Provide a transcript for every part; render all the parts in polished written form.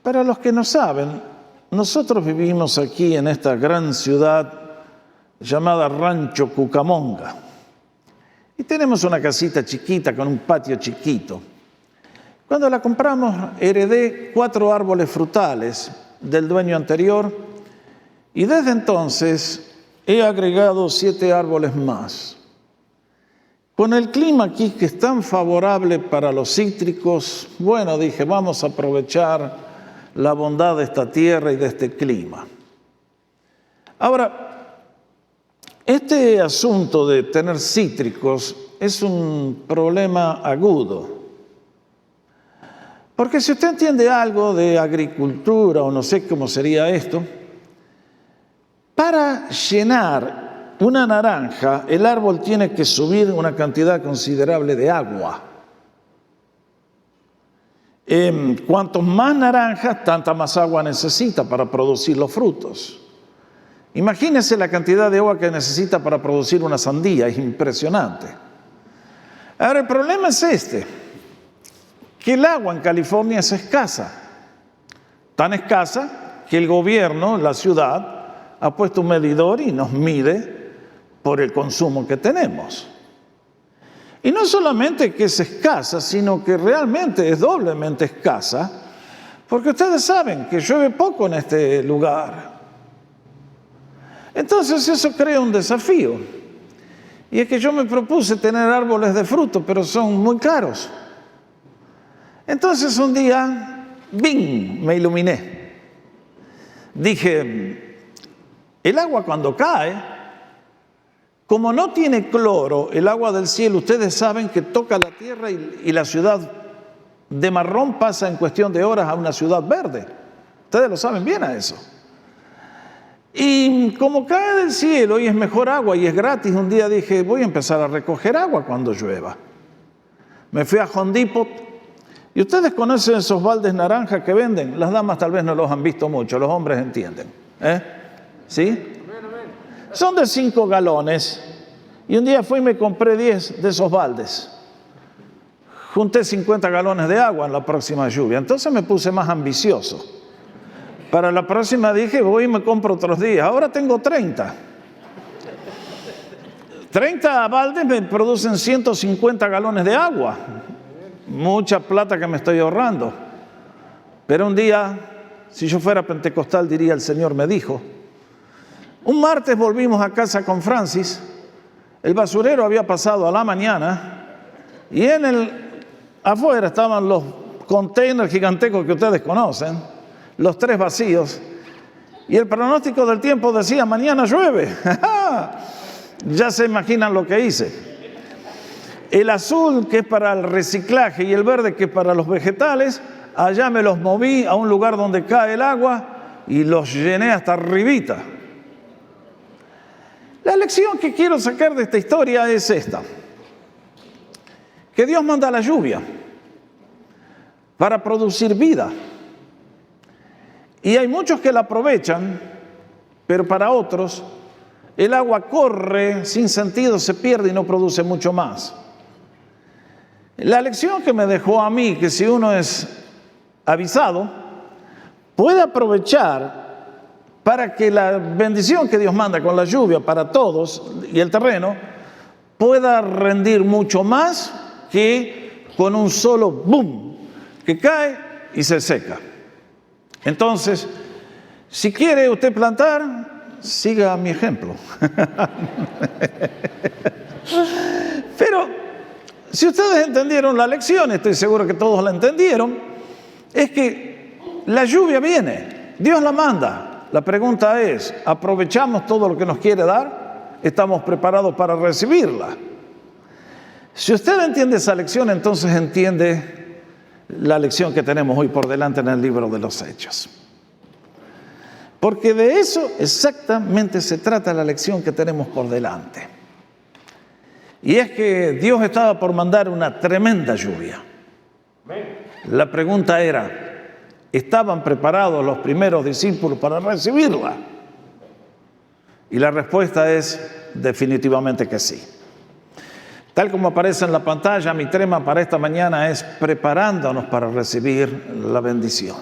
Para los que no saben, nosotros vivimos aquí en esta gran ciudad llamada Rancho Cucamonga. Y tenemos una casita chiquita con un patio chiquito. Cuando la compramos, heredé 4 árboles frutales del dueño anterior y desde entonces he agregado 7 árboles más. Con el clima aquí que es tan favorable para los cítricos, bueno, dije, vamos a aprovechar la bondad de esta tierra y de este clima. Ahora, este asunto de tener cítricos es un problema agudo. Porque si usted entiende algo de agricultura o no sé cómo sería esto, para llenar una naranja, el árbol tiene que subir una cantidad considerable de agua. Cuanto más naranjas, tanta más agua necesita para producir los frutos. Imagínese la cantidad de agua que necesita para producir una sandía, es impresionante. Ahora, el problema es este, que el agua en California es escasa, tan escasa que el gobierno, la ciudad, ha puesto un medidor y nos mide por el consumo que tenemos. Y no solamente que es escasa, sino que realmente es doblemente escasa, porque ustedes saben que llueve poco en este lugar. Entonces eso crea un desafío. Y es que yo me propuse tener árboles de fruto, pero son muy caros. Entonces un día, ¡bing!, me iluminé. Dije, el agua cuando cae, como no tiene cloro, el agua del cielo, ustedes saben que toca la tierra y la ciudad de marrón pasa en cuestión de horas a una ciudad verde. Ustedes lo saben bien a eso. Y como cae del cielo y es mejor agua y es gratis, un día dije, voy a empezar a recoger agua cuando llueva. Me fui a Home Depot y ustedes conocen esos baldes naranjas que venden. Las damas tal vez no los han visto mucho, los hombres entienden. ¿Sí? Son de 5 galones. Y un día fui y me compré 10 de esos baldes. Junté 50 galones de agua en la próxima lluvia. Entonces me puse más ambicioso. Para la próxima dije, voy y me compro otros 10. Ahora tengo 30. 30 baldes me producen 150 galones de agua. Mucha plata que me estoy ahorrando. Pero un día, si yo fuera pentecostal, diría, el Señor me dijo. Un martes volvimos a casa con Francis, el basurero había pasado a la mañana y afuera estaban los containers gigantescos que ustedes conocen, los 3 vacíos, y el pronóstico del tiempo decía, mañana llueve. Ya se imaginan lo que hice. El azul, que es para el reciclaje, y el verde, que es para los vegetales, allá me los moví a un lugar donde cae el agua y los llené hasta arribita. La lección que quiero sacar de esta historia es esta, que Dios manda la lluvia para producir vida. Y hay muchos que la aprovechan, pero para otros el agua corre sin sentido, se pierde y no produce mucho más. La lección que me dejó a mí, que si uno es avisado, puede aprovechar para que la bendición que Dios manda con la lluvia para todos y el terreno pueda rendir mucho más que con un solo boom que cae y se seca. Entonces, si quiere usted plantar, siga mi ejemplo. Pero si ustedes entendieron la lección, estoy seguro que todos la entendieron, es que la lluvia viene, Dios la manda. La pregunta es, ¿aprovechamos todo lo que nos quiere dar? ¿Estamos preparados para recibirla? Si usted entiende esa lección, entonces entiende la lección que tenemos hoy por delante en el libro de los Hechos. Porque de eso exactamente se trata la lección que tenemos por delante. Y es que Dios estaba por mandar una tremenda lluvia. La pregunta era, ¿estaban preparados los primeros discípulos para recibirla? Y la respuesta es definitivamente que sí. Tal como aparece en la pantalla, mi tema para esta mañana es preparándonos para recibir la bendición.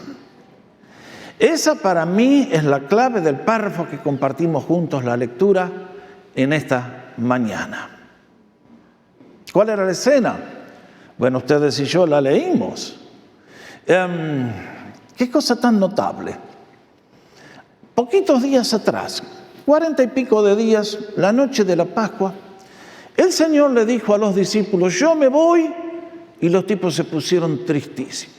Esa para mí es la clave del párrafo que compartimos juntos la lectura en esta mañana. ¿Cuál era la escena? Bueno, ustedes y yo la leímos. Qué cosa tan notable. Poquitos días atrás, 40 y pico de días, la noche de la Pascua, el Señor le dijo a los discípulos: yo me voy, y los tipos se pusieron tristísimos.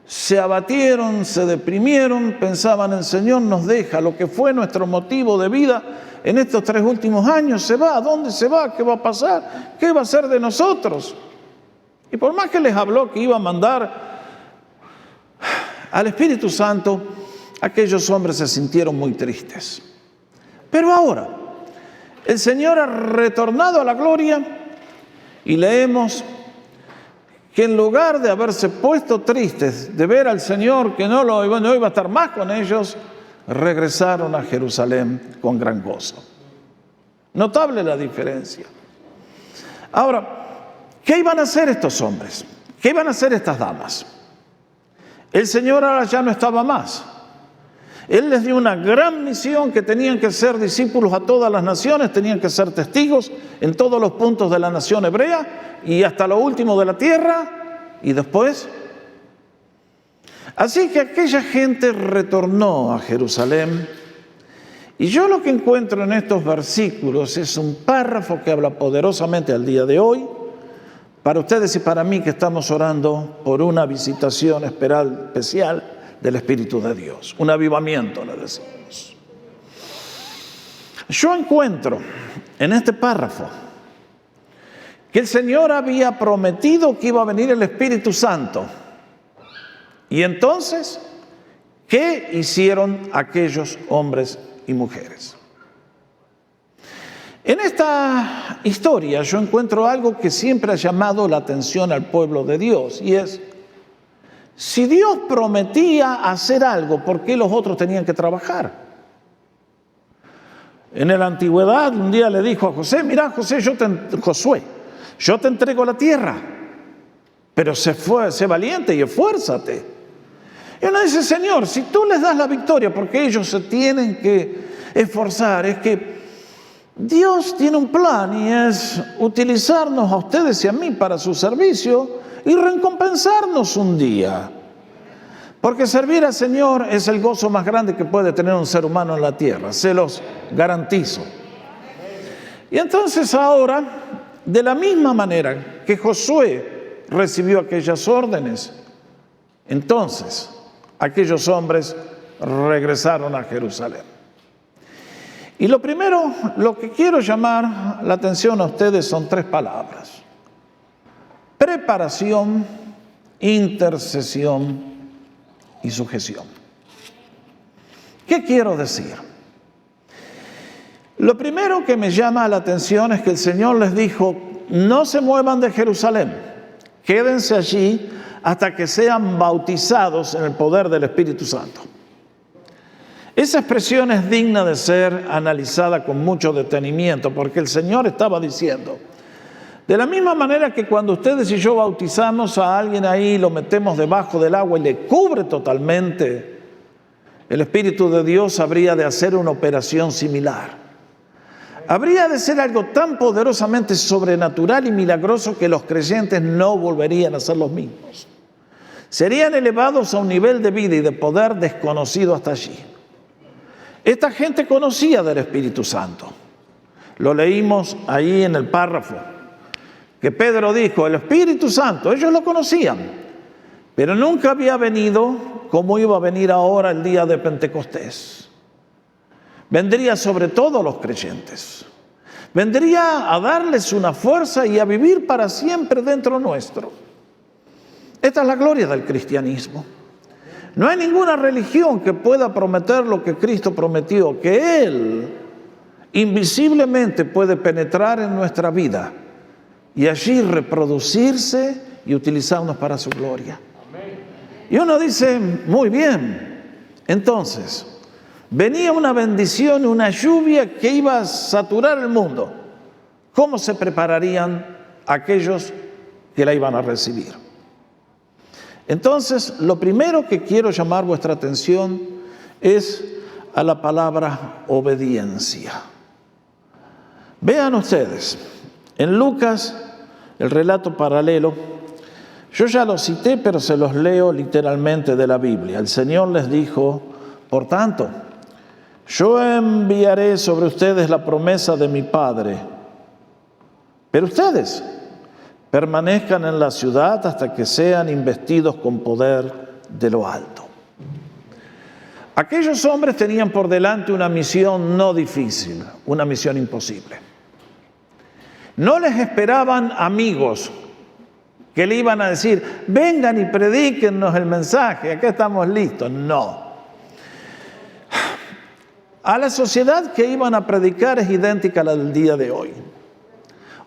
Se abatieron, se deprimieron, pensaban: el Señor nos deja, lo que fue nuestro motivo de vida en estos 3 últimos años se va. ¿A dónde se va? ¿Qué va a pasar? ¿Qué va a ser de nosotros? Y por más que les habló que iba a mandar al Espíritu Santo, aquellos hombres se sintieron muy tristes. Pero ahora, el Señor ha retornado a la gloria y leemos que en lugar de haberse puesto tristes de ver al Señor que no iba a estar más con ellos, regresaron a Jerusalén con gran gozo. Notable la diferencia. Ahora, ¿qué iban a hacer estos hombres? ¿Qué iban a hacer estas damas? El Señor ahora ya no estaba más. Él les dio una gran misión, que tenían que ser discípulos a todas las naciones, tenían que ser testigos en todos los puntos de la nación hebrea y hasta lo último de la tierra. Y después, así que aquella gente retornó a Jerusalén. Y yo lo que encuentro en estos versículos es un párrafo que habla poderosamente al día de hoy, para ustedes y para mí que estamos orando por una visitación especial del Espíritu de Dios, un avivamiento, le decimos. Yo encuentro en este párrafo que el Señor había prometido que iba a venir el Espíritu Santo. Y entonces, ¿qué hicieron aquellos hombres y mujeres? En esta historia yo encuentro algo que siempre ha llamado la atención al pueblo de Dios, y es: si Dios prometía hacer algo, ¿por qué los otros tenían que trabajar? En la antigüedad, un día le dijo a José: mira, Josué, yo te entrego la tierra, pero sé valiente y esfuérzate. Y uno dice: Señor, si tú les das la victoria, porque ellos se tienen que esforzar, es que Dios tiene un plan, y es utilizarnos a ustedes y a mí para su servicio y recompensarnos un día. Porque servir al Señor es el gozo más grande que puede tener un ser humano en la tierra, se los garantizo. Y entonces ahora, de la misma manera que Josué recibió aquellas órdenes, entonces aquellos hombres regresaron a Jerusalén. Y lo primero, lo que quiero llamar la atención a ustedes son 3 palabras: preparación, intercesión y sujeción. ¿Qué quiero decir? Lo primero que me llama la atención es que el Señor les dijo: no se muevan de Jerusalén, quédense allí hasta que sean bautizados en el poder del Espíritu Santo. Esa expresión es digna de ser analizada con mucho detenimiento, porque el Señor estaba diciendo: de la misma manera que cuando ustedes y yo bautizamos a alguien ahí, lo metemos debajo del agua y le cubre totalmente, el Espíritu de Dios habría de hacer una operación similar. Habría de ser algo tan poderosamente sobrenatural y milagroso que los creyentes no volverían a ser los mismos. Serían elevados a un nivel de vida y de poder desconocido hasta allí. Esta gente conocía del Espíritu Santo. Lo leímos ahí en el párrafo, que Pedro dijo: el Espíritu Santo, ellos lo conocían, pero nunca había venido como iba a venir ahora el día de Pentecostés. Vendría sobre todos los creyentes. Vendría a darles una fuerza y a vivir para siempre dentro nuestro. Esta es la gloria del cristianismo. No hay ninguna religión que pueda prometer lo que Cristo prometió, que Él invisiblemente puede penetrar en nuestra vida y allí reproducirse y utilizarnos para su gloria. Y uno dice: muy bien, entonces venía una bendición, una lluvia que iba a saturar el mundo. ¿Cómo se prepararían aquellos que la iban a recibir? Entonces, lo primero que quiero llamar vuestra atención es a la palabra obediencia. Vean ustedes, en Lucas, el relato paralelo, yo ya lo cité, pero se los leo literalmente de la Biblia. El Señor les dijo, por tanto, yo enviaré sobre ustedes la promesa de mi Padre, pero ustedes permanezcan en la ciudad hasta que sean investidos con poder de lo alto. Aquellos hombres tenían por delante una misión no difícil, una misión imposible. No les esperaban amigos que le iban a decir, vengan y predíquennos el mensaje, acá estamos listos. No. A la sociedad que iban a predicar es idéntica a la del día de hoy.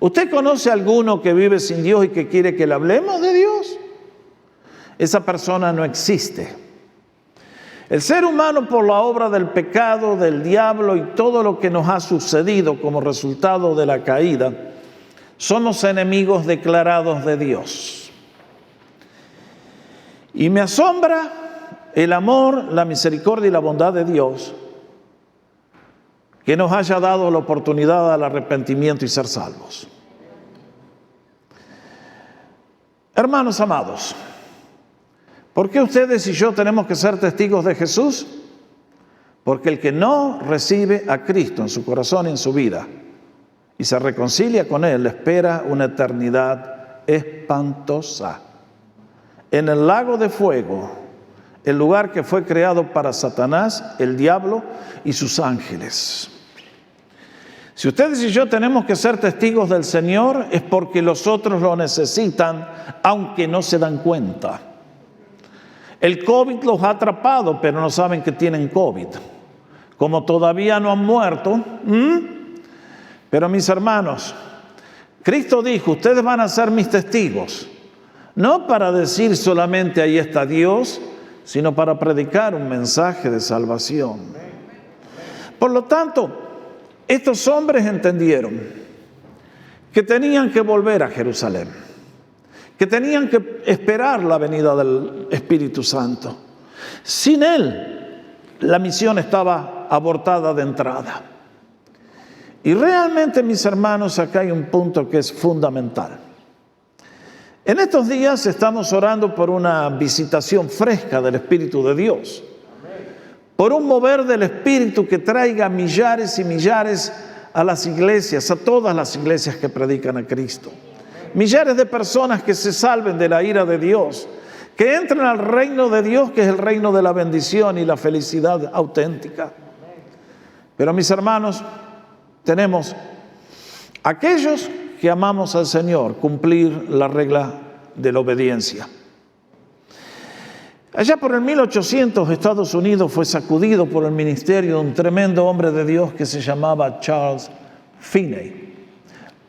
¿Usted conoce a alguno que vive sin Dios y que quiere que le hablemos de Dios? Esa persona no existe. El ser humano, por la obra del pecado, del diablo y todo lo que nos ha sucedido como resultado de la caída, somos enemigos declarados de Dios. Y me asombra el amor, la misericordia y la bondad de Dios que nos haya dado la oportunidad al arrepentimiento y ser salvos. Hermanos amados, ¿por qué ustedes y yo tenemos que ser testigos de Jesús? Porque el que no recibe a Cristo en su corazón y en su vida y se reconcilia con Él, le espera una eternidad espantosa en el lago de fuego, el lugar que fue creado para Satanás, el diablo y sus ángeles. Si ustedes y yo tenemos que ser testigos del Señor, es porque los otros lo necesitan, aunque no se dan cuenta. El COVID los ha atrapado, pero no saben que tienen COVID. Como todavía no han muerto. Pero mis hermanos, Cristo dijo, ustedes van a ser mis testigos. No para decir solamente ahí está Dios, sino para predicar un mensaje de salvación. Por lo tanto, estos hombres entendieron que tenían que volver a Jerusalén, que tenían que esperar la venida del Espíritu Santo. Sin Él, la misión estaba abortada de entrada. Y realmente, mis hermanos, acá hay un punto que es fundamental. En estos días estamos orando por una visitación fresca del Espíritu de Dios, por un mover del Espíritu que traiga millares y millares a las iglesias, a todas las iglesias que predican a Cristo. Millares de personas que se salven de la ira de Dios, que entren al reino de Dios, que es el reino de la bendición y la felicidad auténtica. Pero mis hermanos, tenemos aquellos que amamos al Señor, cumplir la regla de la obediencia. Allá por el 1800, Estados Unidos fue sacudido por el ministerio de un tremendo hombre de Dios que se llamaba Charles Finney.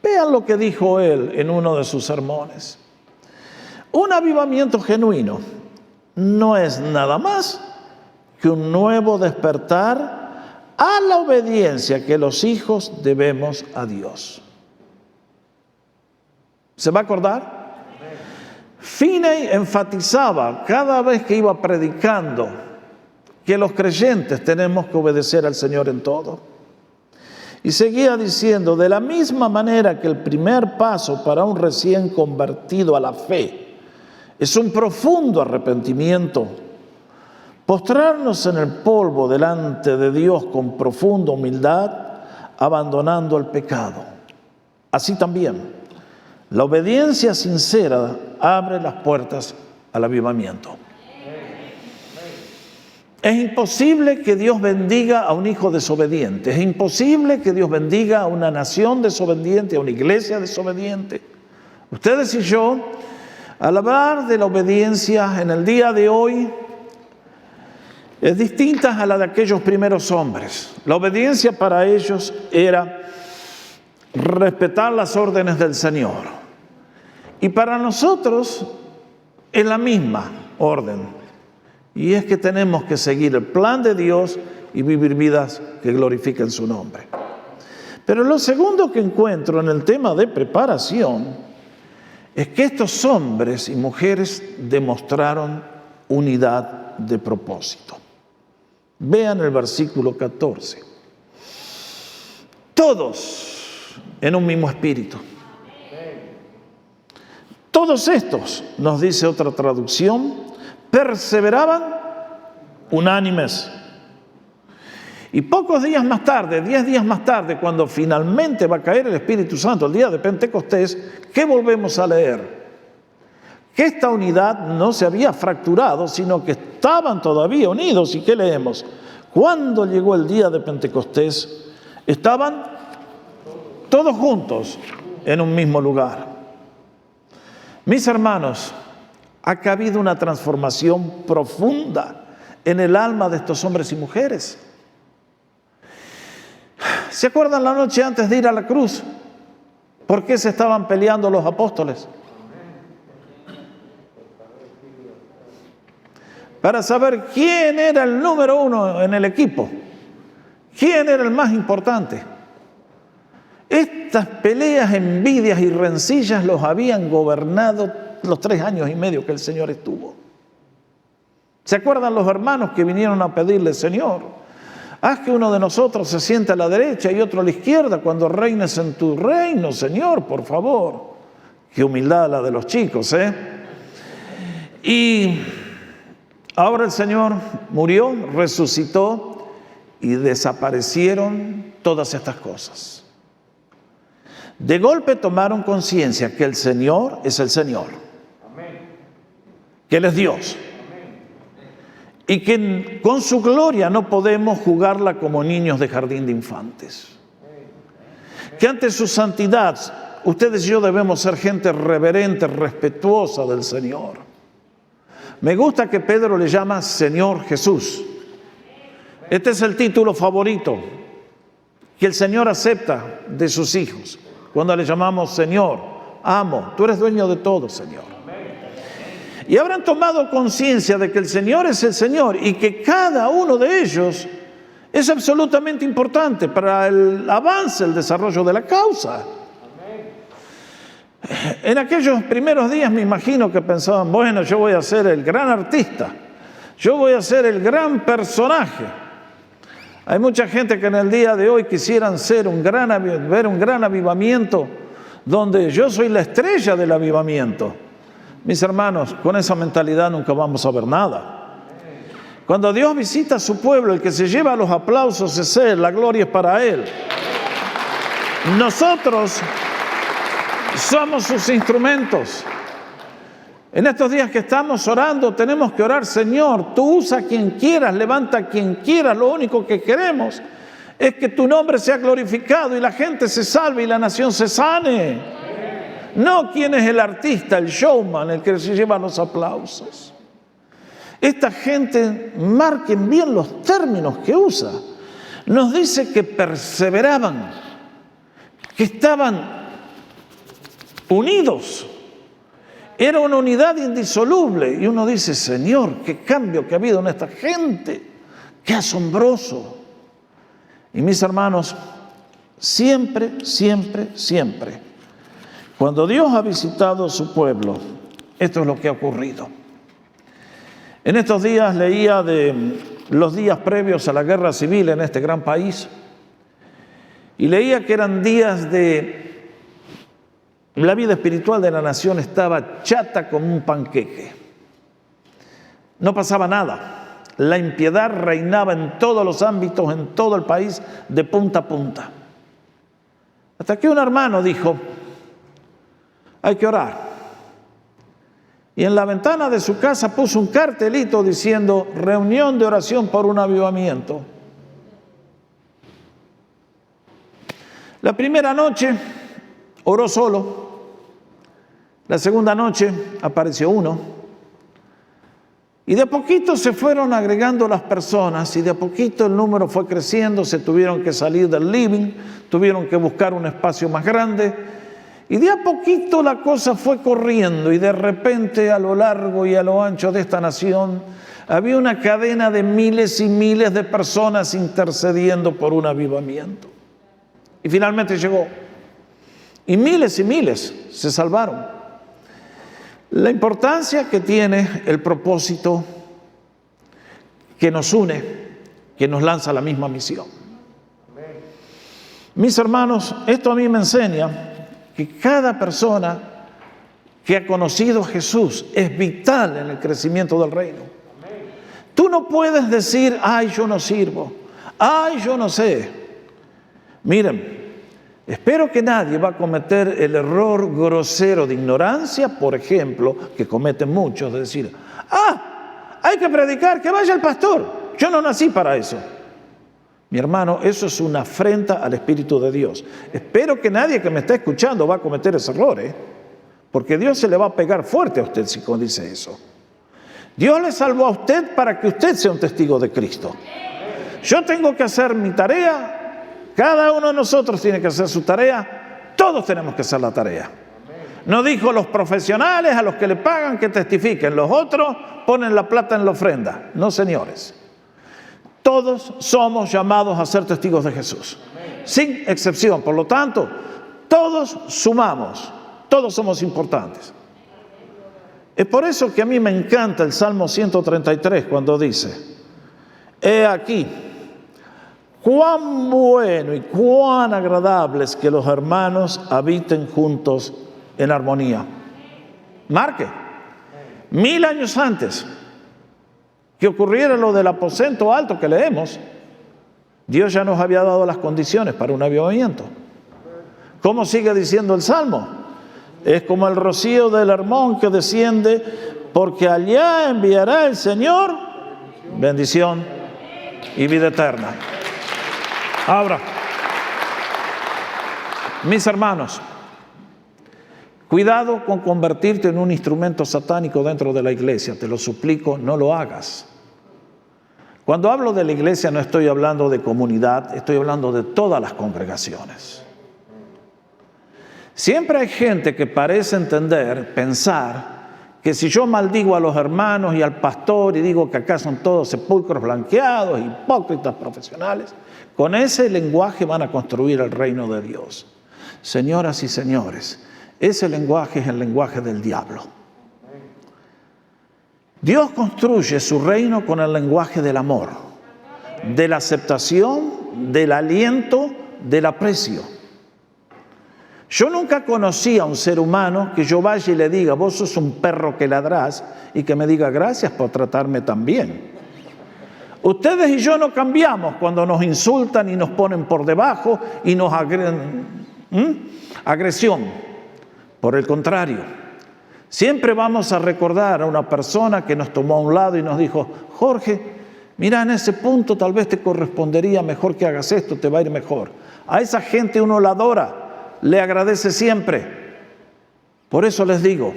Vean lo que dijo él en uno de sus sermones. Un avivamiento genuino no es nada más que un nuevo despertar a la obediencia que los hijos debemos a Dios. ¿Se va a acordar? Finney enfatizaba cada vez que iba predicando que los creyentes tenemos que obedecer al Señor en todo. Y seguía diciendo, de la misma manera que el primer paso para un recién convertido a la fe es un profundo arrepentimiento, postrarnos en el polvo delante de Dios con profunda humildad, abandonando el pecado. Así también, la obediencia sincera abre las puertas al avivamiento. Es imposible que Dios bendiga a un hijo desobediente. Es imposible que Dios bendiga a una nación desobediente, a una iglesia desobediente. Ustedes y yo, al hablar de la obediencia en el día de hoy, es distinta a la de aquellos primeros hombres. La obediencia para ellos era respetar las órdenes del Señor. Y para nosotros es la misma orden. Y es que tenemos que seguir el plan de Dios y vivir vidas que glorifiquen su nombre. Pero lo segundo que encuentro en el tema de preparación es que estos hombres y mujeres demostraron unidad de propósito. Vean el versículo 14. Todos en un mismo espíritu. Todos estos, nos dice otra traducción, perseveraban unánimes. Y pocos días más tarde, 10 días más tarde, cuando finalmente va a caer el Espíritu Santo, el día de Pentecostés, ¿qué volvemos a leer? Que esta unidad no se había fracturado, sino que estaban todavía unidos. ¿Y qué leemos? Cuando llegó el día de Pentecostés, estaban todos juntos en un mismo lugar. Mis hermanos, ha habido una transformación profunda en el alma de estos hombres y mujeres. ¿Se acuerdan la noche antes de ir a la cruz? ¿Por qué se estaban peleando los apóstoles? Para saber quién era el número uno en el equipo, quién era el más importante. Estas peleas, envidias y rencillas los habían gobernado los 3 años y medio que el Señor estuvo. ¿Se acuerdan los hermanos que vinieron a pedirle, Señor, haz que uno de nosotros se siente a la derecha y otro a la izquierda cuando reines en tu reino, Señor, por favor? Qué humildad la de los chicos, ¿eh? Y ahora el Señor murió, resucitó y desaparecieron todas estas cosas. De golpe tomaron conciencia que el Señor es el Señor, que Él es Dios, y que con su gloria no podemos jugarla como niños de jardín de infantes. Que ante su santidad, ustedes y yo debemos ser gente reverente, respetuosa del Señor. Me gusta que Pedro le llama Señor Jesús. Este es el título favorito que el Señor acepta de sus hijos. Cuando le llamamos Señor, amo, tú eres dueño de todo, Señor. Y habrán tomado conciencia de que el Señor es el Señor y que cada uno de ellos es absolutamente importante para el avance, el desarrollo de la causa. En aquellos primeros días me imagino que pensaban, bueno, yo voy a ser el gran artista, yo voy a ser el gran personaje. Hay mucha gente que en el día de hoy quisieran ver un gran avivamiento donde yo soy la estrella del avivamiento. Mis hermanos, con esa mentalidad nunca vamos a ver nada. Cuando Dios visita a su pueblo, el que se lleva los aplausos es Él, la gloria es para Él. Nosotros somos sus instrumentos. En estos días que estamos orando, tenemos que orar, Señor, tú usa a quien quieras, levanta a quien quieras. Lo único que queremos es que tu nombre sea glorificado y la gente se salve y la nación se sane. No quién es el artista, el showman, el que se lleva los aplausos. Esta gente, marquen bien los términos que usa. Nos dice que perseveraban, que estaban unidos. Era una unidad indisoluble. Y uno dice, Señor, qué cambio que ha habido en esta gente. Qué asombroso. Y mis hermanos, siempre, cuando Dios ha visitado su pueblo, esto es lo que ha ocurrido. En estos días leía de los días previos a la guerra civil en este gran país. Y leía que eran días de... La vida espiritual de la nación estaba chata como un panqueque. No pasaba nada. La impiedad reinaba en todos los ámbitos, en todo el país, de punta a punta. Hasta que un hermano dijo, hay que orar. Y en la ventana de su casa puso un cartelito diciendo, reunión de oración por un avivamiento. La primera noche oró solo. La segunda noche apareció uno. Y de a poquito se fueron agregando las personas y de a poquito el número fue creciendo. Se tuvieron que salir del living, tuvieron que buscar un espacio más grande. Y de a poquito la cosa fue corriendo y de repente a lo largo y a lo ancho de esta nación había una cadena de miles y miles de personas intercediendo por un avivamiento. Y finalmente llegó. Y miles se salvaron. La importancia que tiene el propósito que nos une, que nos lanza a la misma misión. Mis hermanos, esto a mí me enseña que cada persona que ha conocido a Jesús es vital en el crecimiento del reino. Tú no puedes decir, ay, yo no sirvo, ay, yo no sé. Miren, espero que nadie va a cometer el error grosero de ignorancia, por ejemplo, que cometen muchos, de decir, hay que predicar, que vaya el pastor, yo no nací para eso. Mi hermano, eso es una afrenta al Espíritu de Dios. Espero que nadie que me está escuchando va a cometer ese error, porque Dios se le va a pegar fuerte a usted si dice eso. Dios le salvó a usted para que usted sea un testigo de Cristo. Yo tengo que hacer mi tarea, cada uno de nosotros tiene que hacer su tarea, todos tenemos que hacer la tarea. No dijo los profesionales a los que le pagan que testifiquen, los otros ponen la plata en la ofrenda. No, señores. Todos somos llamados a ser testigos de Jesús, sin excepción. Por lo tanto, todos sumamos, todos somos importantes. Es por eso que a mí me encanta el Salmo 133 cuando dice, he aquí, cuán bueno y cuán agradable es que los hermanos habiten juntos en armonía. Marque, 1000 años antes que ocurriera lo del aposento alto que leemos, Dios ya nos había dado las condiciones para un avivamiento. ¿Cómo sigue diciendo el Salmo? Es como el rocío del Hermón que desciende, porque allá enviará el Señor bendición y vida eterna. Ahora, mis hermanos, cuidado con convertirte en un instrumento satánico dentro de la iglesia, te lo suplico, no lo hagas. Cuando hablo de la iglesia no estoy hablando de comunidad, estoy hablando de todas las congregaciones. Siempre hay gente que parece pensar que si yo maldigo a los hermanos y al pastor y digo que acá son todos sepulcros blanqueados, hipócritas profesionales, con ese lenguaje van a construir el reino de Dios. Señoras y señores, ese lenguaje es el lenguaje del diablo. Dios construye su reino con el lenguaje del amor, de la aceptación, del aliento, del aprecio. Yo nunca conocí a un ser humano que yo vaya y le diga, vos sos un perro que ladrás, y que me diga, gracias por tratarme tan bien. Ustedes y yo no cambiamos cuando nos insultan y nos ponen por debajo y nos agresión. Por el contrario, siempre vamos a recordar a una persona que nos tomó a un lado y nos dijo, Jorge, mira, en ese punto tal vez te correspondería mejor que hagas esto, te va a ir mejor. A esa gente uno la adora, le agradece siempre. Por eso les digo,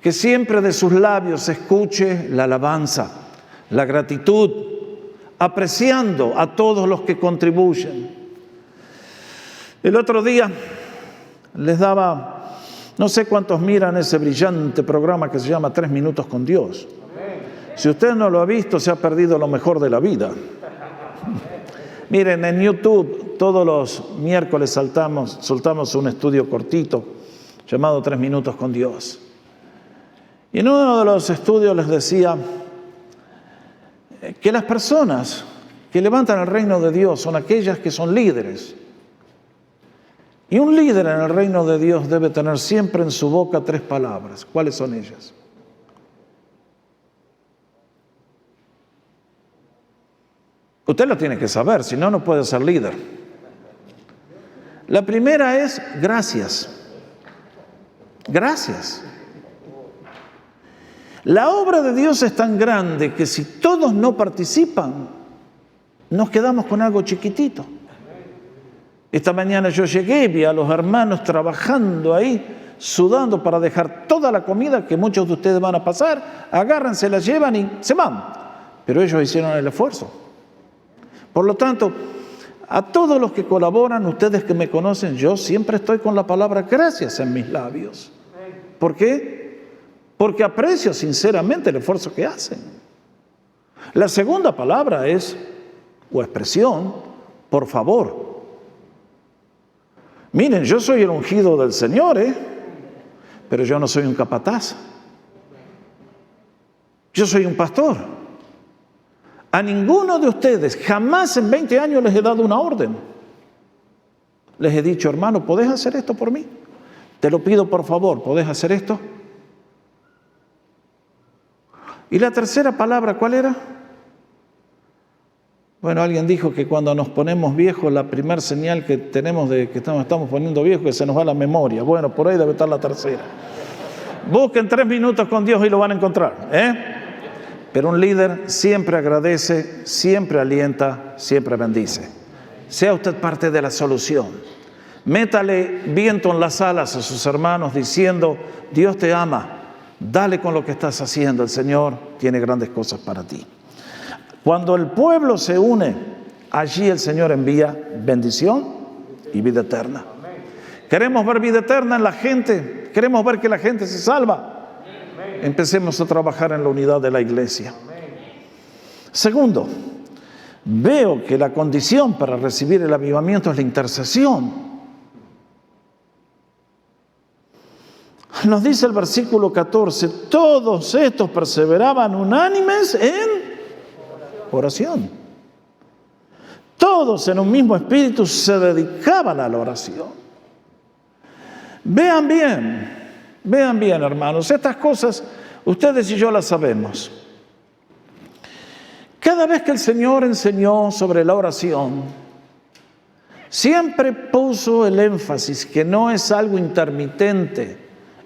que siempre de sus labios se escuche la alabanza, la gratitud, apreciando a todos los que contribuyen. El otro día les daba... No sé cuántos miran ese brillante programa que se llama 3 Minutos con Dios. Si usted no lo ha visto, se ha perdido lo mejor de la vida. Miren, en YouTube todos los miércoles soltamos un estudio cortito llamado 3 Minutos con Dios. Y en uno de los estudios les decía que las personas que levantan el reino de Dios son aquellas que son líderes. Y un líder en el reino de Dios debe tener siempre en su boca 3 palabras. ¿Cuáles son ellas? Usted lo tiene que saber, si no, no puede ser líder. La primera es gracias. Gracias. La obra de Dios es tan grande que si todos no participan, nos quedamos con algo chiquitito. Esta mañana yo llegué y vi a los hermanos trabajando ahí, sudando para dejar toda la comida que muchos de ustedes van a pasar, agarran, se la llevan y se van. Pero ellos hicieron el esfuerzo. Por lo tanto, a todos los que colaboran, ustedes que me conocen, yo siempre estoy con la palabra gracias en mis labios. ¿Por qué? Porque aprecio sinceramente el esfuerzo que hacen. La segunda palabra es, o expresión, por favor. Miren, yo soy el ungido del Señor, pero yo no soy un capataz. Yo soy un pastor. A ninguno de ustedes jamás en 20 años les he dado una orden. Les he dicho, hermano, ¿podés hacer esto por mí? Te lo pido por favor, ¿podés hacer esto? Y la tercera palabra, ¿cuál era? Bueno, alguien dijo que cuando nos ponemos viejos, la primera señal que tenemos de que estamos poniendo viejos es que se nos va la memoria. Bueno, por ahí debe estar la tercera. Busquen 3 minutos con Dios y lo van a encontrar, Pero un líder siempre agradece, siempre alienta, siempre bendice. Sea usted parte de la solución. Métale viento en las alas a sus hermanos diciendo, Dios te ama, dale con lo que estás haciendo, el Señor tiene grandes cosas para ti. Cuando el pueblo se une, allí el Señor envía bendición y vida eterna. Queremos ver vida eterna en la gente, queremos ver que la gente se salva. Empecemos a trabajar en la unidad de la iglesia. Segundo, veo que la condición para recibir el avivamiento es la intercesión. Nos dice el versículo 14, todos estos perseveraban unánimes en oración. Todos en un mismo espíritu se dedicaban a la oración. Vean bien, hermanos, estas cosas ustedes y yo las sabemos. Cada vez que el Señor enseñó sobre la oración, siempre puso el énfasis que no es algo intermitente,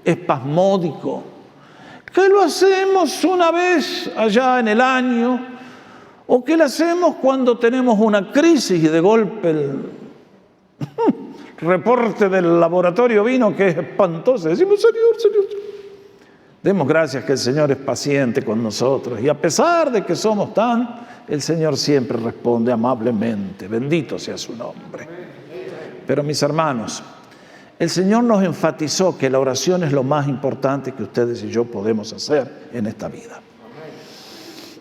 espasmódico, que lo hacemos una vez allá en el año, o que lo hacemos cuando tenemos una crisis y de golpe el reporte del laboratorio vino que es espantoso. Decimos, Señor. Demos gracias que el Señor es paciente con nosotros. Y a pesar de que somos el Señor siempre responde amablemente. Bendito sea su nombre. Pero mis hermanos, el Señor nos enfatizó que la oración es lo más importante que ustedes y yo podemos hacer en esta vida.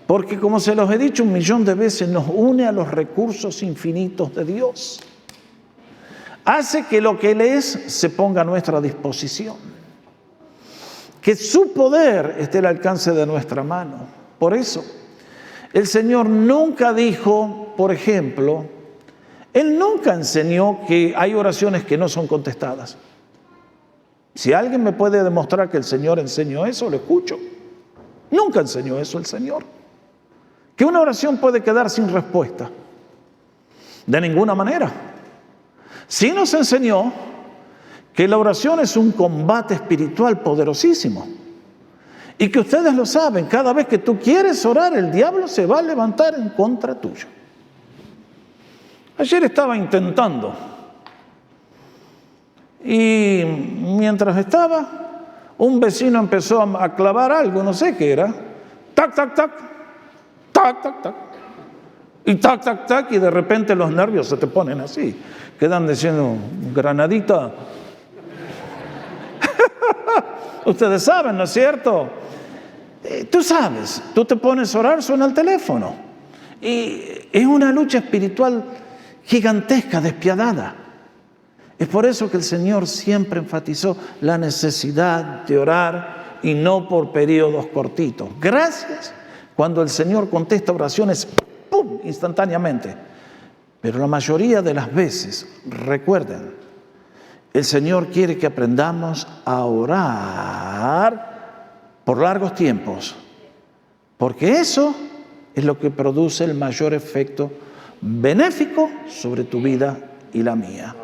Porque como se los he dicho 1.000.000 de veces, nos une a los recursos infinitos de Dios. Hace que lo que Él es se ponga a nuestra disposición. Que su poder esté al alcance de nuestra mano. Por eso, el Señor nunca dijo, por ejemplo, Él nunca enseñó que hay oraciones que no son contestadas. Si alguien me puede demostrar que el Señor enseñó eso, lo escucho. Nunca enseñó eso el Señor. Que una oración puede quedar sin respuesta. De ninguna manera. Sí nos enseñó que la oración es un combate espiritual poderosísimo. Y que ustedes lo saben, cada vez que tú quieres orar, el diablo se va a levantar en contra tuyo. Ayer estaba intentando. Y mientras estaba, un vecino empezó a clavar algo, no sé qué era. Tac, tac, tac. Tac, tac, tac. Y tac, tac, tac. Y de repente los nervios se te ponen así. Quedan diciendo, granadita. Ustedes saben, ¿no es cierto? Tú sabes, tú te pones a orar, suena el teléfono. Y es una lucha espiritual gigantesca, despiadada. Es por eso que el Señor siempre enfatizó la necesidad de orar y no por periodos cortitos. Gracias cuando el Señor contesta oraciones, ¡pum!, instantáneamente. Pero la mayoría de las veces, recuerden, el Señor quiere que aprendamos a orar por largos tiempos, porque eso es lo que produce el mayor efecto benéfico sobre tu vida y la mía.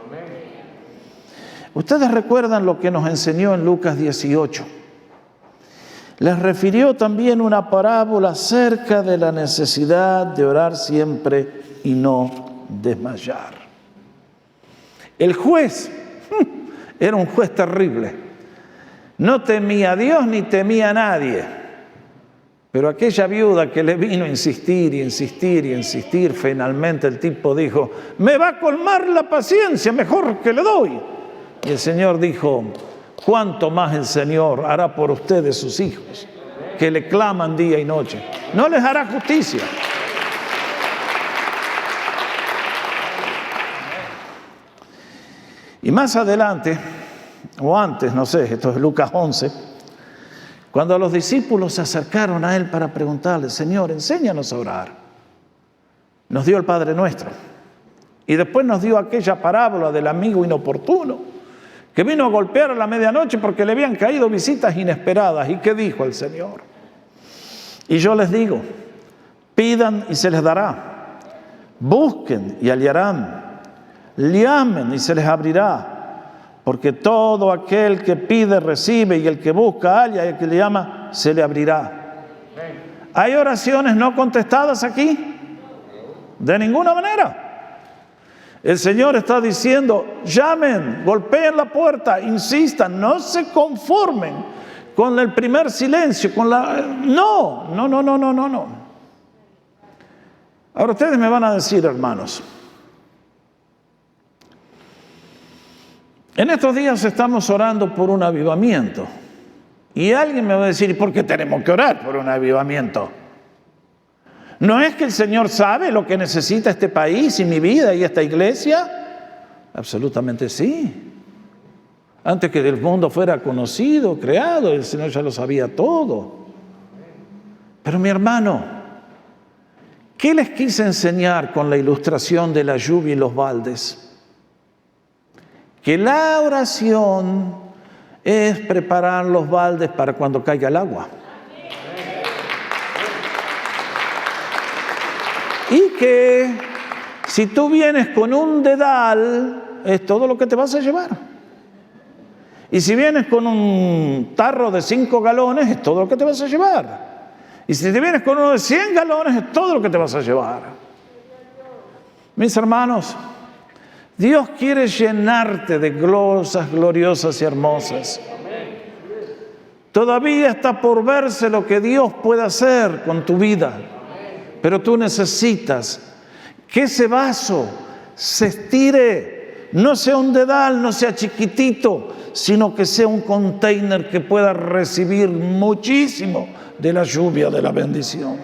Ustedes recuerdan lo que nos enseñó en Lucas 18. Les refirió también una parábola acerca de la necesidad de orar siempre y no desmayar. El juez era un juez terrible. No temía a Dios ni temía a nadie. Pero aquella viuda que le vino a insistir y insistir y insistir, finalmente el tipo dijo, me va a colmar la paciencia, mejor que le doy. Y el Señor dijo, ¿cuánto más el Señor hará por ustedes sus hijos, que le claman día y noche? No les hará justicia. Y más adelante, o antes, no sé, esto es Lucas 11, Cuando los discípulos se acercaron a Él para preguntarle, Señor, enséñanos a orar, nos dio el Padre Nuestro. Y después nos dio aquella parábola del amigo inoportuno, que vino a golpear a la medianoche porque le habían caído visitas inesperadas. ¿Y qué dijo el Señor? Y yo les digo, pidan y se les dará, busquen y hallarán, llamen y se les abrirá. Porque todo aquel que pide, recibe, y el que busca, halla, y el que le llama, se le abrirá. ¿Hay oraciones no contestadas aquí? De ninguna manera. El Señor está diciendo, llamen, golpeen la puerta, insistan, no se conformen con el primer silencio, con la... No. Ahora ustedes me van a decir, hermanos, en estos días estamos orando por un avivamiento. Y alguien me va a decir, ¿y por qué tenemos que orar por un avivamiento? ¿No es que el Señor sabe lo que necesita este país y mi vida y esta iglesia? Absolutamente sí. Antes que el mundo fuera conocido, creado, el Señor ya lo sabía todo. Pero mi hermano, ¿qué les quise enseñar con la ilustración de la lluvia y los baldes? Que la oración es preparar los baldes para cuando caiga el agua. Y que si tú vienes con un dedal, es todo lo que te vas a llevar. Y si vienes con un tarro de 5 galones, es todo lo que te vas a llevar. Y si te vienes con uno de 100 galones, es todo lo que te vas a llevar. Mis hermanos, Dios quiere llenarte de cosas gloriosas y hermosas. Todavía está por verse lo que Dios puede hacer con tu vida. Pero tú necesitas que ese vaso se estire, no sea un dedal, no sea chiquitito, sino que sea un container que pueda recibir muchísimo de la lluvia de la bendición.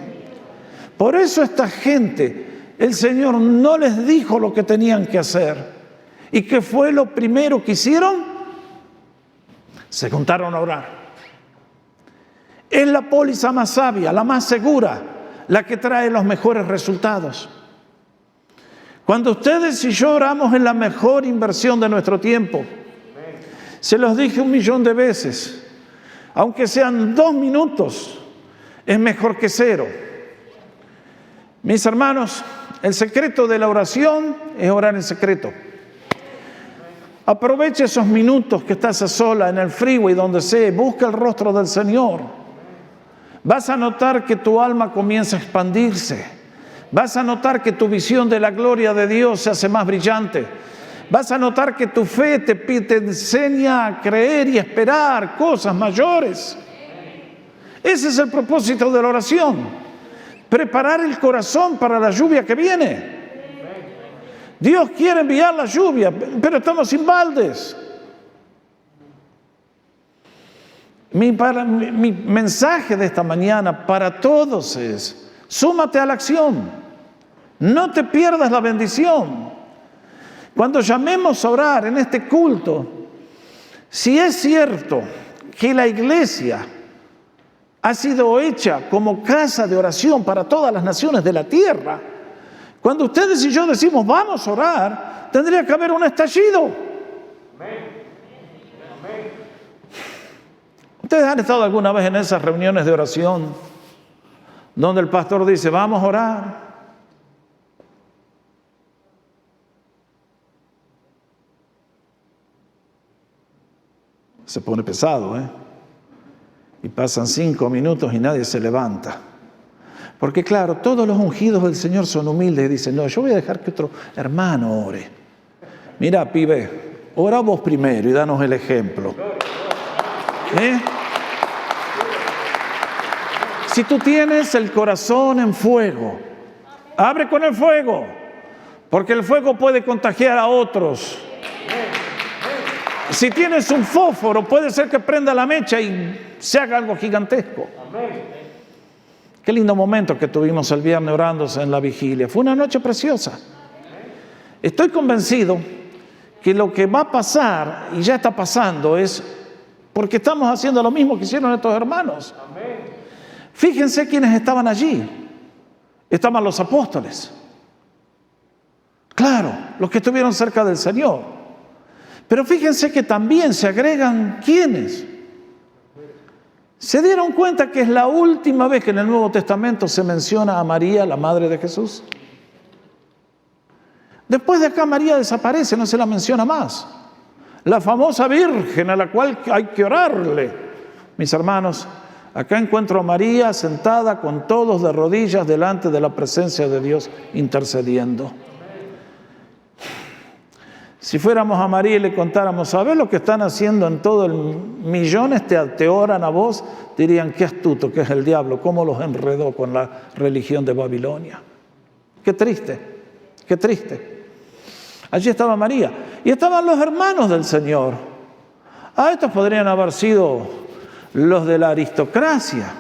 Por eso esta gente, el Señor no les dijo lo que tenían que hacer. ¿Y qué fue lo primero que hicieron? Se juntaron a orar. Es la póliza más sabia, la más segura, la que trae los mejores resultados. Cuando ustedes y yo oramos, es la mejor inversión de nuestro tiempo. Se los dije 1.000.000 de veces. Aunque sean 2 minutos, es mejor que 0. Mis hermanos, el secreto de la oración es orar en secreto. Aprovecha esos minutos que estás a sola en el freeway, donde sea, busca el rostro del Señor. Vas a notar que tu alma comienza a expandirse. Vas a notar que tu visión de la gloria de Dios se hace más brillante. Vas a notar que tu fe te enseña a creer y esperar cosas mayores. Ese es el propósito de la oración. Preparar el corazón para la lluvia que viene. Dios quiere enviar la lluvia, pero estamos sin baldes. Mi mensaje de esta mañana para todos es: súmate a la acción. No te pierdas la bendición. Cuando llamemos a orar en este culto, si es cierto que la iglesia ha sido hecha como casa de oración para todas las naciones de la tierra, cuando ustedes y yo decimos vamos a orar, tendría que haber un estallido. ¿Ustedes han estado alguna vez en esas reuniones de oración donde el pastor dice vamos a orar? Se pone pesado, Y pasan 5 minutos y nadie se levanta. Porque claro, todos los ungidos del Señor son humildes y dicen, no, yo voy a dejar que otro hermano ore. Mira, pibe, ora vos primero y danos el ejemplo. Si tú tienes el corazón en fuego, abre con el fuego, porque el fuego puede contagiar a otros. Si tienes un fósforo, puede ser que prenda la mecha y se haga algo gigantesco. Qué lindo momento que tuvimos el viernes orándose en la vigilia. Fue una noche preciosa. Estoy convencido que lo que va a pasar, y ya está pasando, es porque estamos haciendo lo mismo que hicieron estos hermanos. Fíjense quiénes estaban allí. Estaban los apóstoles. Claro, los que estuvieron cerca del Señor. Pero fíjense que también se agregan ¿quiénes? ¿Se dieron cuenta que es la última vez que en el Nuevo Testamento se menciona a María, la madre de Jesús? Después de acá María desaparece, no se la menciona más. La famosa Virgen a la cual hay que orarle. Mis hermanos, acá encuentro a María sentada con todos de rodillas delante de la presencia de Dios intercediendo. Si fuéramos a María y le contáramos, ¿sabes lo que están haciendo en todo el millones? Te oran a vos, dirían, qué astuto que es el diablo, cómo los enredó con la religión de Babilonia. Qué triste, qué triste. Allí estaba María y estaban los hermanos del Señor. Estos podrían haber sido los de la aristocracia,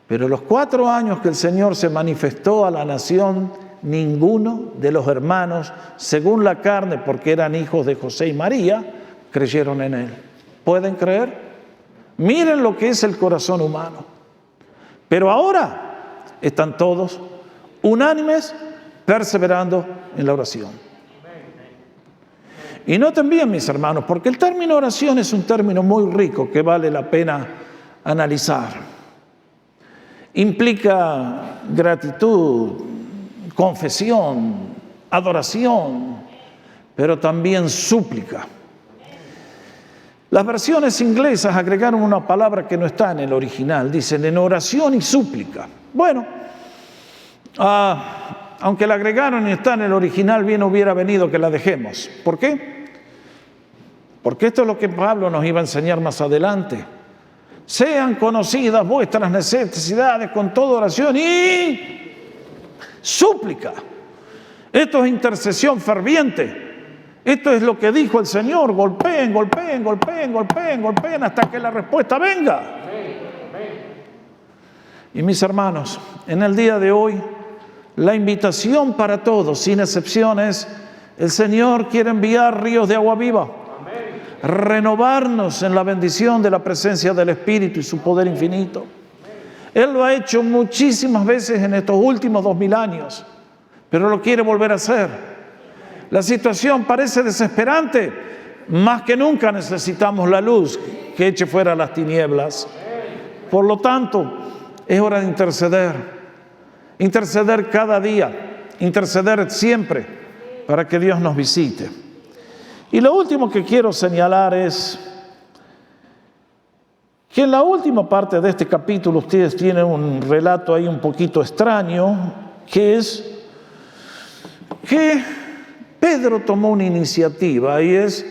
pero los 4 años que el Señor se manifestó a la nación, ninguno de los hermanos, según la carne, porque eran hijos de José y María, creyeron en Él. ¿Pueden creer? Miren lo que es el corazón humano. Pero ahora están todos unánimes, perseverando en la oración. Y noten bien, mis hermanos, porque el término oración es un término muy rico que vale la pena analizar. Implica gratitud, confesión, adoración, pero también súplica. Las versiones inglesas agregaron una palabra que no está en el original, dicen en oración y súplica. Bueno, aunque la agregaron y está en el original, bien hubiera venido que la dejemos. ¿Por qué? Porque esto es lo que Pablo nos iba a enseñar más adelante. Sean conocidas vuestras necesidades con toda oración y súplica. Esto es intercesión ferviente. Esto es lo que dijo el Señor. Golpeen, golpeen, golpeen, golpeen, golpeen hasta que la respuesta venga. Y mis hermanos, en el día de hoy, la invitación para todos, sin excepciones, el Señor quiere enviar ríos de agua viva. Renovarnos en la bendición de la presencia del Espíritu y su poder infinito. Él lo ha hecho muchísimas veces en estos últimos 2000 años, pero lo quiere volver a hacer. La situación parece desesperante. Más que nunca necesitamos la luz que eche fuera las tinieblas. Por lo tanto, es hora de interceder. Interceder cada día, interceder siempre para que Dios nos visite. Y lo último que quiero señalar es que en la última parte de este capítulo ustedes tienen un relato ahí un poquito extraño, que es que Pedro tomó una iniciativa, y es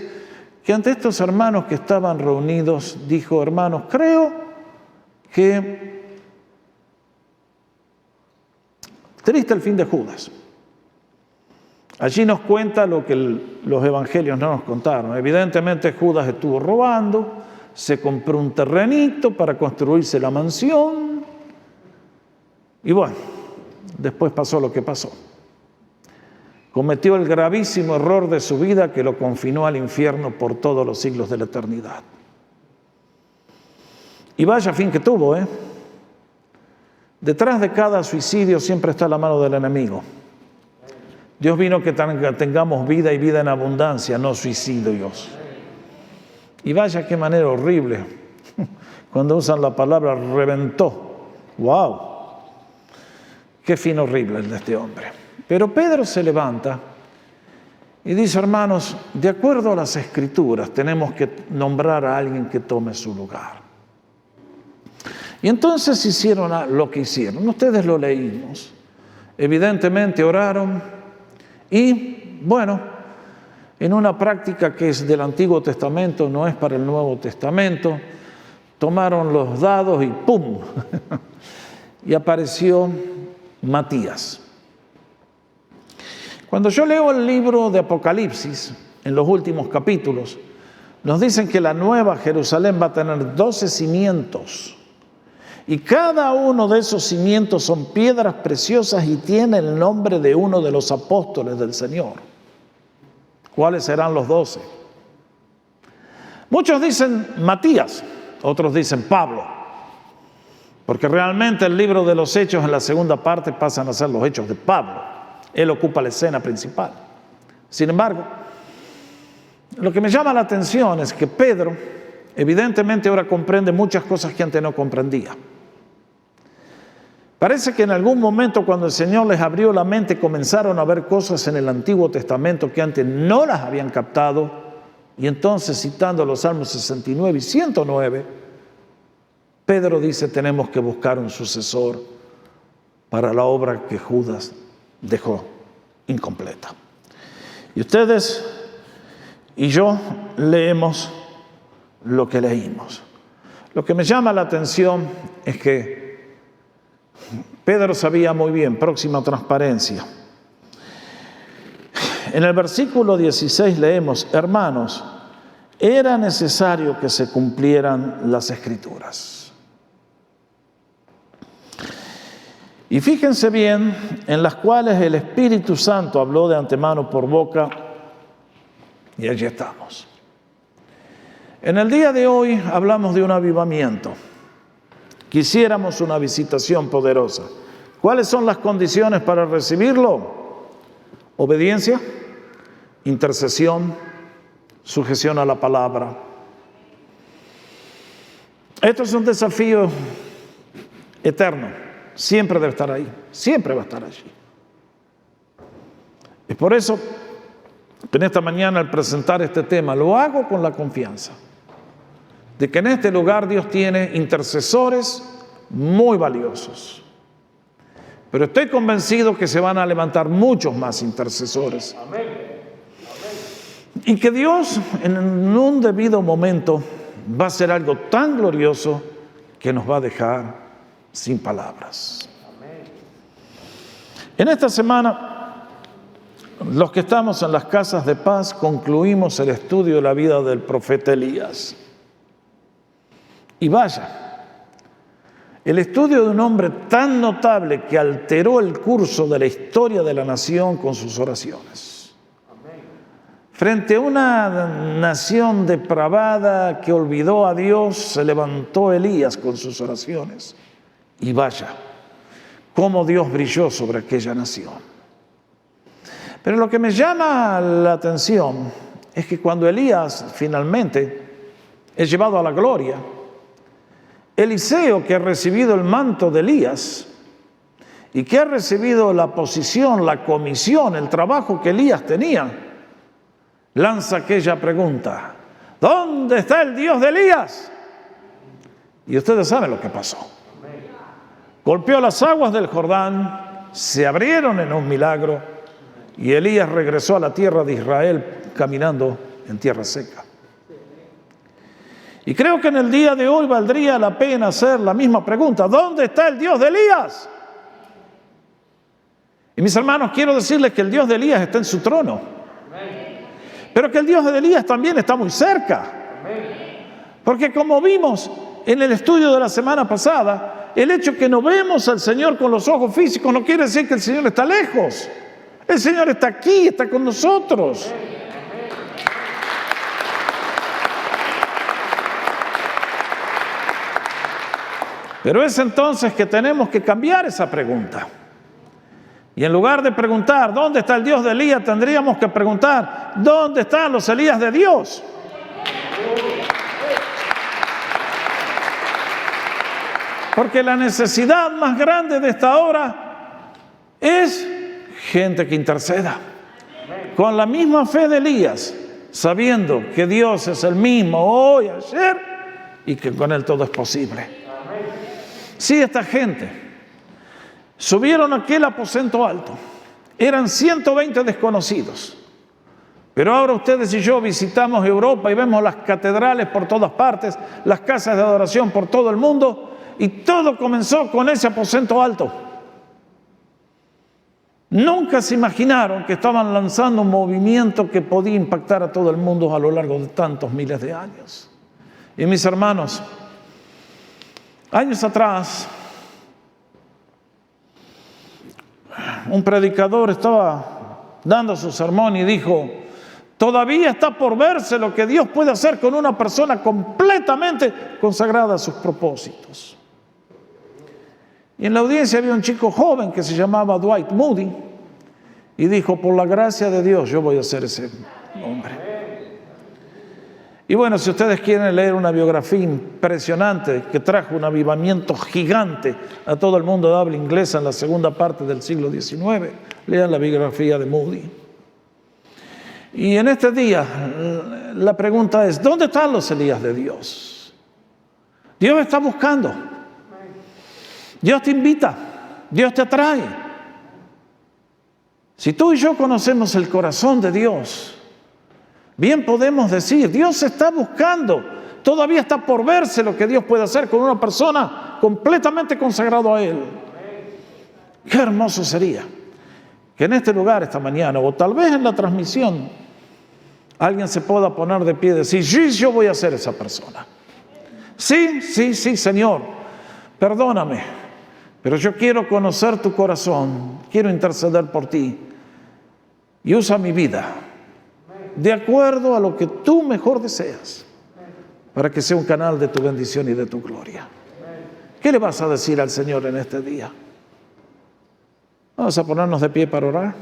que ante estos hermanos que estaban reunidos, dijo: hermanos, creo que triste el fin de Judas. Allí nos cuenta lo que los evangelios no nos contaron. Evidentemente Judas estuvo robando, se compró un terrenito para construirse la mansión y bueno, después pasó lo que pasó. Cometió el gravísimo error de su vida que lo confinó al infierno por todos los siglos de la eternidad. Y vaya fin que tuvo, ¿eh? Detrás de cada suicidio siempre está la mano del enemigo. Dios vino que tengamos vida y vida en abundancia, no suicidios. Y vaya qué manera horrible cuando usan la palabra reventó. ¡Wow! Qué fin horrible el de este hombre. Pero Pedro se levanta y dice: hermanos, de acuerdo a las Escrituras tenemos que nombrar a alguien que tome su lugar. Y entonces hicieron lo que hicieron. Ustedes lo leímos. Evidentemente oraron. Y bueno, en una práctica que es del Antiguo Testamento, no es para el Nuevo Testamento, tomaron los dados y ¡pum! Y apareció Matías. Cuando yo leo el libro de Apocalipsis, en los últimos capítulos, nos dicen que la nueva Jerusalén va a tener 12 cimientos. Y cada uno de esos cimientos son piedras preciosas y tiene el nombre de uno de los apóstoles del Señor. ¿Cuáles serán los 12? Muchos dicen Matías, otros dicen Pablo, porque realmente el libro de los Hechos en la segunda parte pasan a ser los Hechos de Pablo. Él ocupa la escena principal. Sin embargo, lo que me llama la atención es que Pedro evidentemente ahora comprende muchas cosas que antes no comprendía. Parece que en algún momento cuando el Señor les abrió la mente comenzaron a ver cosas en el Antiguo Testamento que antes no las habían captado, y entonces, citando los Salmos 69 y 109, Pedro dice: tenemos que buscar un sucesor para la obra que Judas dejó incompleta. Y ustedes y yo leemos lo que leímos. Lo que me llama la atención es que Pedro sabía muy bien, próxima transparencia. En el versículo 16 leemos: hermanos, era necesario que se cumplieran las Escrituras. Y fíjense bien, en las cuales el Espíritu Santo habló de antemano por boca, y allí estamos. En el día de hoy hablamos de un avivamiento. Quisiéramos una visitación poderosa. ¿Cuáles son las condiciones para recibirlo? Obediencia, intercesión, sujeción a la palabra. Esto es un desafío eterno. Siempre debe estar ahí, siempre va a estar allí. Y por eso, en esta mañana al presentar este tema, lo hago con la confianza de que en este lugar Dios tiene intercesores muy valiosos. Pero estoy convencido que se van a levantar muchos más intercesores. Y que Dios en un debido momento va a hacer algo tan glorioso que nos va a dejar sin palabras. En esta semana, los que estamos en las casas de paz concluimos el estudio de la vida del profeta Elías. Y vaya, el estudio de un hombre tan notable que alteró el curso de la historia de la nación con sus oraciones. Frente a una nación depravada que olvidó a Dios, se levantó Elías con sus oraciones. Y vaya, cómo Dios brilló sobre aquella nación. Pero lo que me llama la atención es que cuando Elías finalmente es llevado a la gloria, Eliseo, que ha recibido el manto de Elías y que ha recibido la posición, la comisión, el trabajo que Elías tenía, lanza aquella pregunta: ¿dónde está el Dios de Elías? Y ustedes saben lo que pasó. Golpeó las aguas del Jordán, se abrieron en un milagro y Elías regresó a la tierra de Israel caminando en tierra seca. Y creo que en el día de hoy valdría la pena hacer la misma pregunta: ¿dónde está el Dios de Elías? Y mis hermanos, quiero decirles que el Dios de Elías está en su trono, pero que el Dios de Elías también está muy cerca. Porque como vimos en el estudio de la semana pasada, el hecho que no vemos al Señor con los ojos físicos no quiere decir que el Señor está lejos. El Señor está aquí, está con nosotros. Pero es entonces que tenemos que cambiar esa pregunta. Y en lugar de preguntar ¿dónde está el Dios de Elías?, tendríamos que preguntar ¿dónde están los Elías de Dios? Porque la necesidad más grande de esta hora es gente que interceda. Con la misma fe de Elías, sabiendo que Dios es el mismo hoy, ayer, y que con Él todo es posible. Sí, esta gente subieron a aquel aposento alto. Eran 120 desconocidos. Pero ahora ustedes y yo visitamos Europa y vemos las catedrales por todas partes, las casas de adoración por todo el mundo, y todo comenzó con ese aposento alto. Nunca se imaginaron que estaban lanzando un movimiento que podía impactar a todo el mundo a lo largo de tantos miles de años. Y mis hermanos, años atrás, un predicador estaba dando su sermón y dijo: Todavía está por verse lo que Dios puede hacer con una persona completamente consagrada a sus propósitos. Y en la audiencia había un chico joven que se llamaba Dwight Moody y dijo, por la gracia de Dios yo voy a ser ese hombre. Y bueno, si ustedes quieren leer una biografía impresionante que trajo un avivamiento gigante a todo el mundo de habla inglesa en la segunda parte del siglo XIX, lean la biografía de Moody. Y en este día la pregunta es, ¿dónde están los Elías de Dios? Dios está buscando. Dios te invita. Dios te atrae. Si tú y yo conocemos el corazón de Dios, bien podemos decir, Dios está buscando. Todavía está por verse lo que Dios puede hacer con una persona completamente consagrada a Él. Qué hermoso sería que en este lugar esta mañana, o tal vez en la transmisión, alguien se pueda poner de pie y decir, sí, yo voy a ser esa persona. Sí, Señor, perdóname, pero yo quiero conocer tu corazón, quiero interceder por ti y usa mi vida de acuerdo a lo que tú mejor deseas para que sea un canal de tu bendición y de tu gloria. ¿Qué le vas a decir al Señor en este día? Vamos a ponernos de pie para orar.